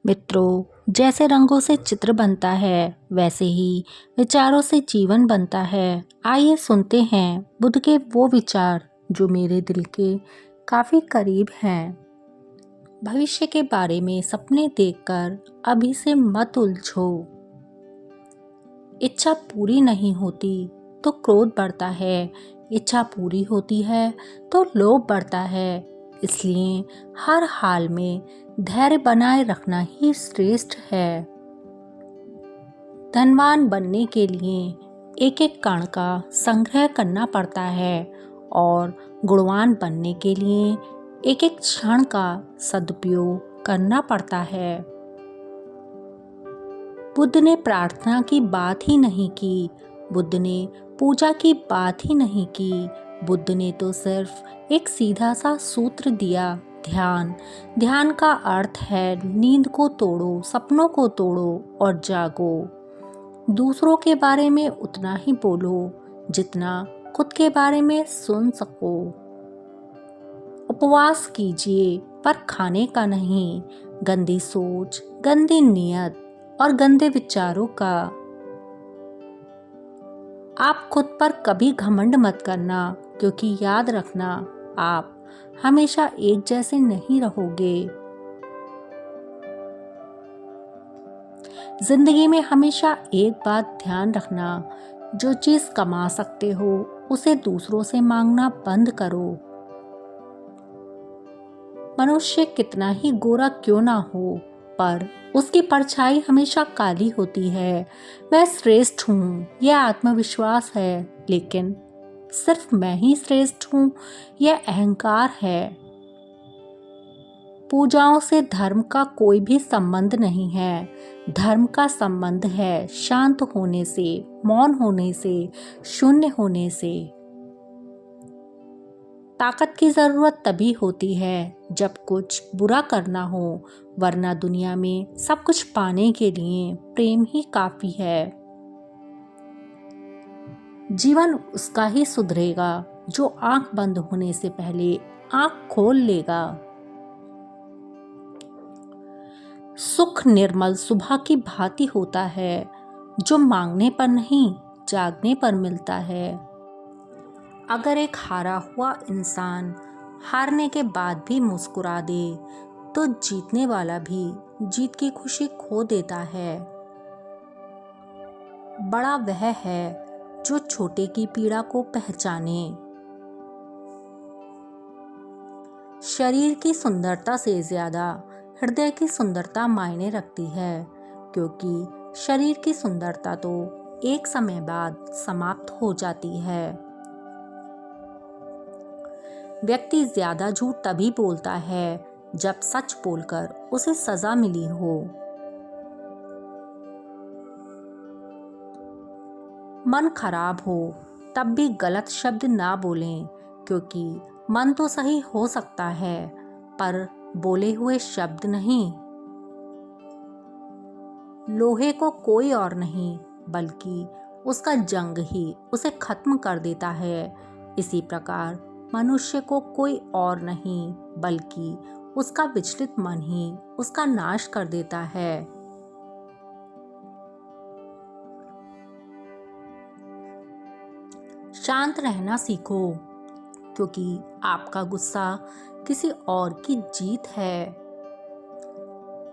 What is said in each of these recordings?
मित्रों, जैसे रंगों से चित्र बनता है वैसे ही विचारों से जीवन बनता है। आइए सुनते हैं बुद्ध के वो विचार जो मेरे दिल के काफी करीब हैं। भविष्य के बारे में सपने देखकर अभी से मत उलझो। इच्छा पूरी नहीं होती तो क्रोध बढ़ता है, इच्छा पूरी होती है तो लोभ बढ़ता है। इसलिए हर हाल में धैर्य बनाए रखना ही श्रेष्ठ है। धनवान बनने के लिए एक एक कण का संग्रह करना पड़ता है और गुणवान बनने के लिए एक एक क्षण का सदुपयोग करना पड़ता है। बुद्ध ने प्रार्थना की बात ही नहीं की, बुद्ध ने पूजा की बात ही नहीं की। बुद्ध ने तो सिर्फ एक सीधा सा सूत्र दिया, ध्यान। ध्यान का अर्थ है नींद को तोड़ो, सपनों को तोड़ो और जागो। दूसरों के बारे में उतना ही बोलो जितना खुद के बारे में सुन सको। उपवास कीजिए पर खाने का नहीं, गंदी सोच, गंदी नीयत और गंदे विचारों का। आप खुद पर कभी घमंड मत करना, क्योंकि याद रखना आप हमेशा एक जैसे नहीं रहोगे। जिंदगी में हमेशा एक बात ध्यान रखना, जो चीज कमा सकते हो उसे दूसरों से मांगना बंद करो। मनुष्य कितना ही गोरा क्यों ना हो, पर उसकी परछाई हमेशा काली होती है। मैं श्रेष्ठ हूँ यह आत्मविश्वास है, लेकिन सिर्फ मैं ही श्रेष्ठ हूँ यह अहंकार है। पूजाओं से धर्म का कोई भी संबंध नहीं है। धर्म का संबंध है शांत होने से, मौन होने से, शून्य होने से। ताकत की जरूरत तभी होती है जब कुछ बुरा करना हो, वरना दुनिया में सब कुछ पाने के लिए प्रेम ही काफी है। जीवन उसका ही सुधरेगा जो आंख बंद होने से पहले आंख खोल लेगा। सुख निर्मल सुबह की भांति होता है, जो मांगने पर नहीं जागने पर मिलता है। अगर एक हारा हुआ इंसान हारने के बाद भी मुस्कुरा दे तो जीतने वाला भी जीत की खुशी खो देता है। बड़ा वह है जो छोटे की पीड़ा को पहचाने। शरीर की सुंदरता से ज्यादा हृदय की सुंदरता मायने रखती है, क्योंकि शरीर की सुंदरता तो एक समय बाद समाप्त हो जाती है। व्यक्ति ज्यादा झूठ तभी बोलता है जब सच बोलकर उसे सजा मिली हो। मन खराब हो तब भी गलत शब्द ना बोलें, क्योंकि मन तो सही हो सकता है पर बोले हुए शब्द नहीं। लोहे को कोई और नहीं बल्कि उसका जंग ही उसे खत्म कर देता है। इसी प्रकार मनुष्य को कोई और नहीं बल्कि उसका विचलित मन ही उसका नाश कर देता है। शांत रहना सीखो, क्योंकि आपका गुस्सा किसी और की जीत है।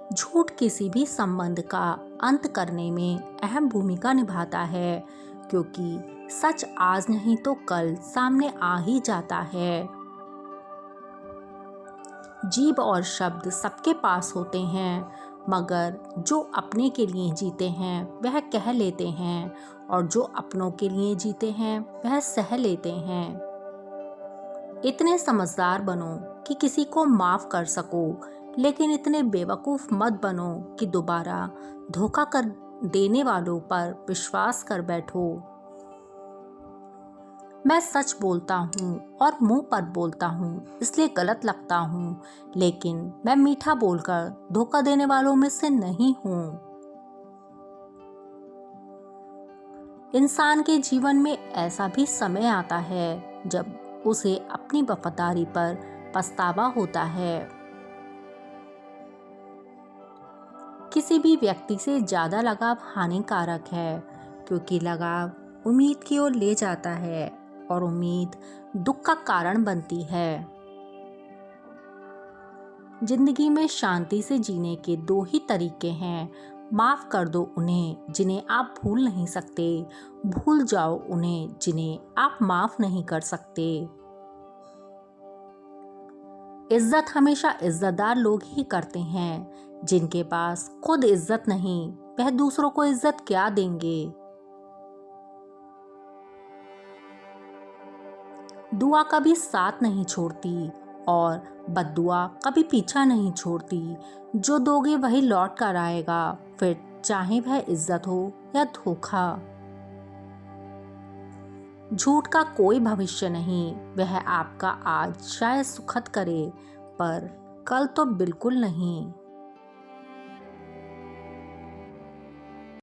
झूठ किसी भी संबंध का अंत करने में अहम भूमिका निभाता है, क्योंकि सच आज नहीं तो कल सामने आ ही जाता है। जीभ और शब्द सबके पास होते हैं, मगर जो अपने के लिए जीते हैं वह कह लेते हैं, और जो अपनों के लिए जीते हैं वह सह लेते हैं। इतने समझदार बनो कि किसी को माफ कर सको, लेकिन इतने बेवकूफ मत बनो कि दोबारा धोखा कर देने वालों पर विश्वास कर बैठो। मैं सच बोलता हूँ और मुंह पर बोलता हूँ इसलिए गलत लगता हूँ, लेकिन मैं मीठा बोलकर धोखा देने वालों में से नहीं हूँ। इंसान के जीवन में ऐसा भी समय आता है जब उसे अपनी वफादारी पर पछतावा होता है। किसी भी व्यक्ति से ज़्यादा लगाव हानिकारक है, क्योंकि लगाव उम्मीद की ओर ले जाता है और उम्मीद दुख का कारण बनती है। जिंदगी में शांति से जीने के दो ही तरीके हैं। माफ कर दो उन्हें जिन्हें आप भूल नहीं सकते, भूल जाओ उन्हें जिन्हें आप माफ नहीं कर सकते। इज्जत हमेशा इज्जतदार लोग ही करते हैं। जिनके पास खुद इज्जत नहीं, वह दूसरों को इज्जत क्या देंगे। दुआ कभी साथ नहीं छोड़ती और बद्दुआ कभी पीछा नहीं छोड़ती। जो दोगे वही लौट कर आएगा, फिर चाहे वह इज्जत हो या धोखा। झूठ का कोई भविष्य नहीं। वह आपका आज शायद सुखद करे, पर कल तो बिल्कुल नहीं।